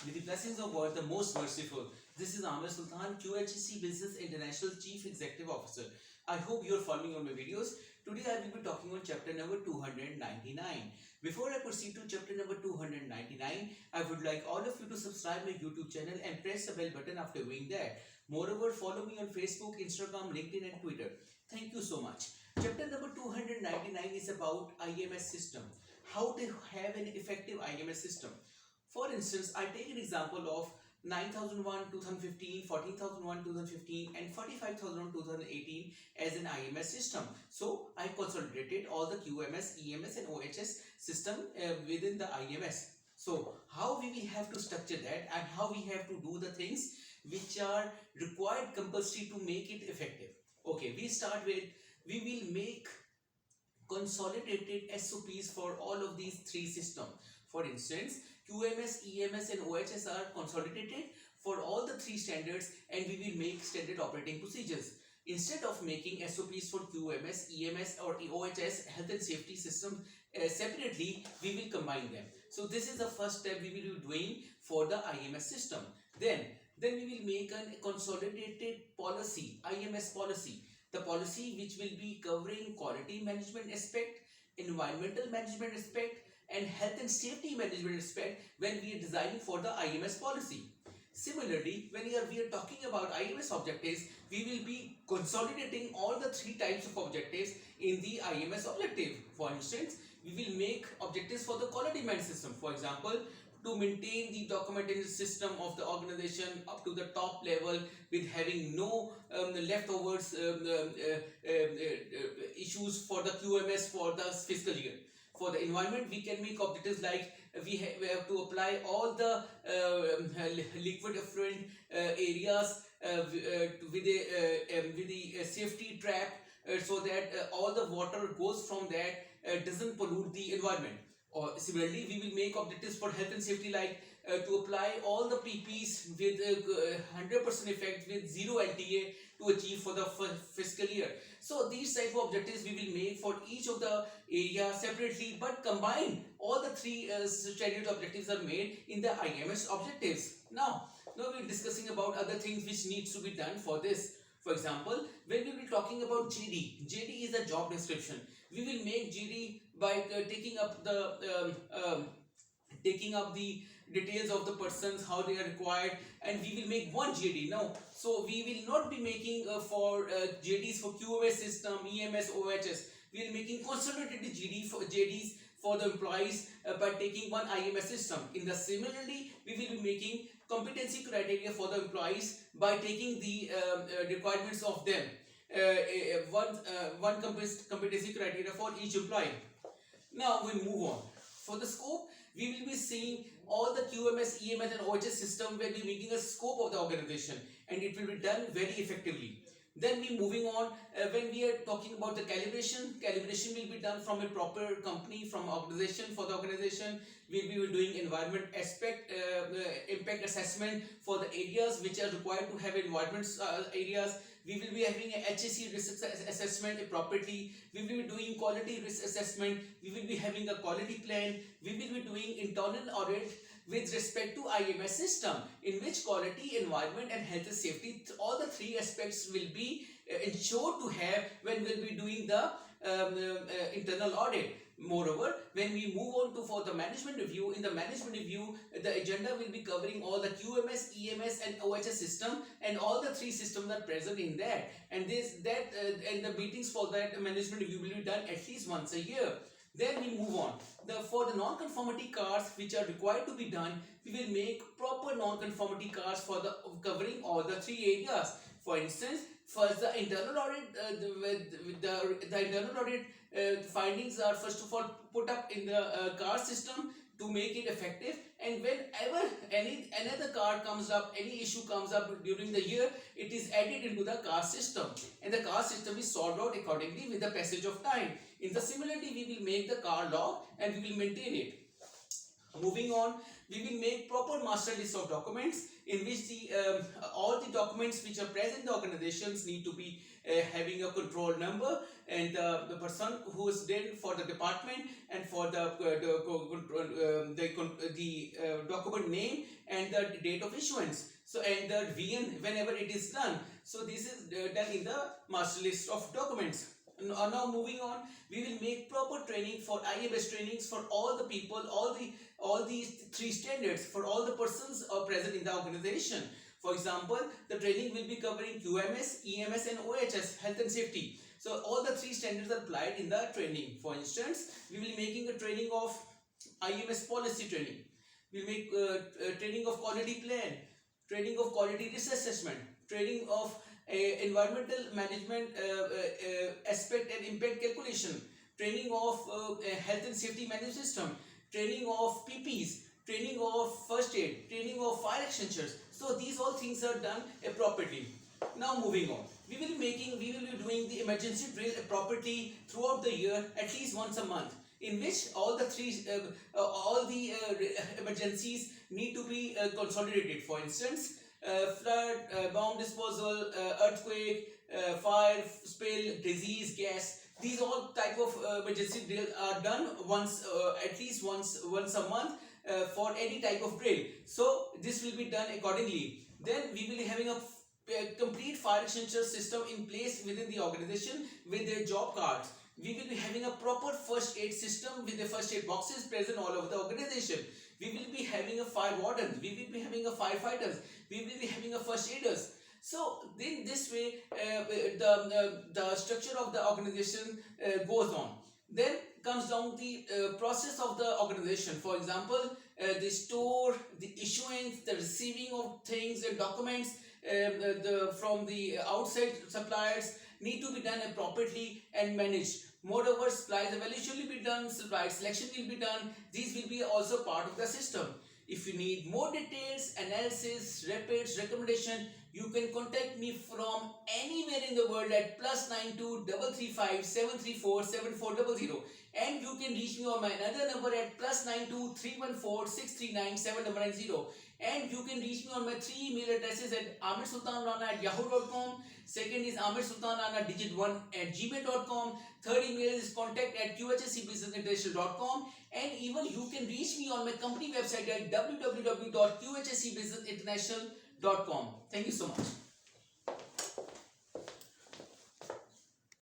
With the blessings of God, the most merciful. This is Amir Sultan, QHC Business International Chief Executive Officer. I hope you are following on my videos. Today I will be talking on chapter number 299. Before I proceed to chapter number 299, I would like all of you to subscribe my YouTube channel and press the bell button after doing that. Moreover, follow me on Facebook, Instagram, LinkedIn and Twitter. Thank you so much. Chapter number 299 is about IMS system. How to have an effective IMS system. For instance, I take an example of 9001 2015, 14001 2015 and 45001 2018 as an IMS system. So I consolidated all the QMS, EMS and OHS system within the IMS. So how we will have to structure that and how we have to do the things which are required compulsory to make it effective. Okay, we start with, we will make consolidated SOPs for all of these three systems. For instance, QMS, EMS and OHS are consolidated for all the three standards and we will make standard operating procedures. Instead of making SOPs for QMS, EMS or OHS health and safety system separately, we will combine them. So this is the first step we will be doing for the IMS system. Then we will make a consolidated policy, IMS policy. The policy which will be covering quality management aspect, environmental management aspect and health and safety management aspect when we are designing for the IMS policy. Similarly, when we are talking about IMS objectives, we will be consolidating all the three types of objectives in the IMS objective. For instance, we will make objectives for the quality management system. For example, to maintain the documentation system of the organization up to the top level with having no leftovers issues for the QMS for the fiscal year. For the environment, we can make objectives like we have to apply all the liquid effluent areas with the safety trap so that all the water goes from that doesn't pollute the environment. Or similarly, we will make objectives for health and safety like to apply all the PPs with 100% effect with zero LTA to achieve for the fiscal year. So these type of objectives we will make for each of the area separately, but combine all the three standard objectives are made in the IMS objectives. Now we are discussing about other things which needs to be done for this. For example, when we will be talking about JD, JD is a job description. We will make JD by taking up the details of the persons, how they are required, and we will make one JD now. So we will not be making for JDs for QMS system, EMS, OHS. We will making consolidated JDs for the employees by taking one IMS system. In the similarly, we will be making competency criteria for the employees by taking the requirements of them. One competency criteria for each employee. Now we move on. For the scope, we will be seeing all the QMS, EMS and OHS system when we making a scope of the organization and it will be done very effectively. Then we moving on when we are talking about the calibration will be done from a proper company, from organization. For the organization, we will be doing environment aspect, impact assessment for the areas which are required to have environment areas. We will be having a HSE risk assessment appropriately. We will be doing quality risk assessment. We will be having a quality plan. We will be doing internal audit with respect to IMS system, in which quality, environment and health and safety, all the three aspects will be ensured to have when we'll be doing the internal audit. Moreover, when we move on to for the management review, in the management review, the agenda will be covering all the QMS, EMS and OHS system, and all the three systems are present in that. And and the meetings for that management review will be done at least once a year. Then we move on. For the non-conformity cards which are required to be done, we will make proper non-conformity cards for the covering all the three areas. For instance, first the internal audit, the internal audit findings are first of all put up in the card system to make it effective, and whenever another card comes up, any issue comes up during the year, it is added into the card system and the card system is sorted out accordingly with the passage of time. In the similarly, we will make the card log and we will maintain it. Moving on, we will make proper master list of documents in which all the documents which are present in the organizations need to be having a control number, and the person who is then for the department and for the document name and the date of issuance. So and the VN whenever it is done. So this is done in the master list of documents. Now moving on, we will make proper training for IMS trainings for all the people, all these three standards for all the persons present in the organization. For example, the training will be covering QMS, EMS and OHS, health and safety. So all the three standards are applied in the training. For instance, we will be making a training of IMS policy training. We will make training of quality plan, training of quality risk assessment, training of environmental management aspect and impact calculation, training of health and safety management system, training of PPs, training of first aid, training of fire extinguishers. So these all things are done appropriately. Now moving on, we will be doing the emergency drill appropriately throughout the year, at least once a month, in which all the emergencies need to be consolidated. For instance, flood, bomb disposal, earthquake, fire, spill, disease, gas. These all type of emergency drill are done once, at least once a month for any type of drill. So this will be done accordingly. Then we will be having a complete fire extinguisher system in place within the organization with their job cards. We will be having a proper first aid system with the first aid boxes present all over the organization. We will be having a fire warden, we will be having a firefighters, we will be having a first aiders. So in this way, the structure of the organization goes on. Then comes down the process of the organization. For example, the store, the issuance, the receiving of things and documents from the outside suppliers need to be done appropriately and managed. Moreover, supplies evaluation will be done, supply selection will be done. These will be also part of the system. If you need more details, analysis, reports, recommendation, you can contact me from anywhere in the world at +92 335 734 7400, and you can reach me on my another number at +92 314 639 7990, and you can reach me on my 3 email addresses at amirsultanrana@yahoo.com. Second is amirsultanrana digit 1 at gmail.com. Third email is contact@qhscbusinessinternational.com, and even you can reach me on my company website at www.qhscbusinessinternational.com. Thank you so much.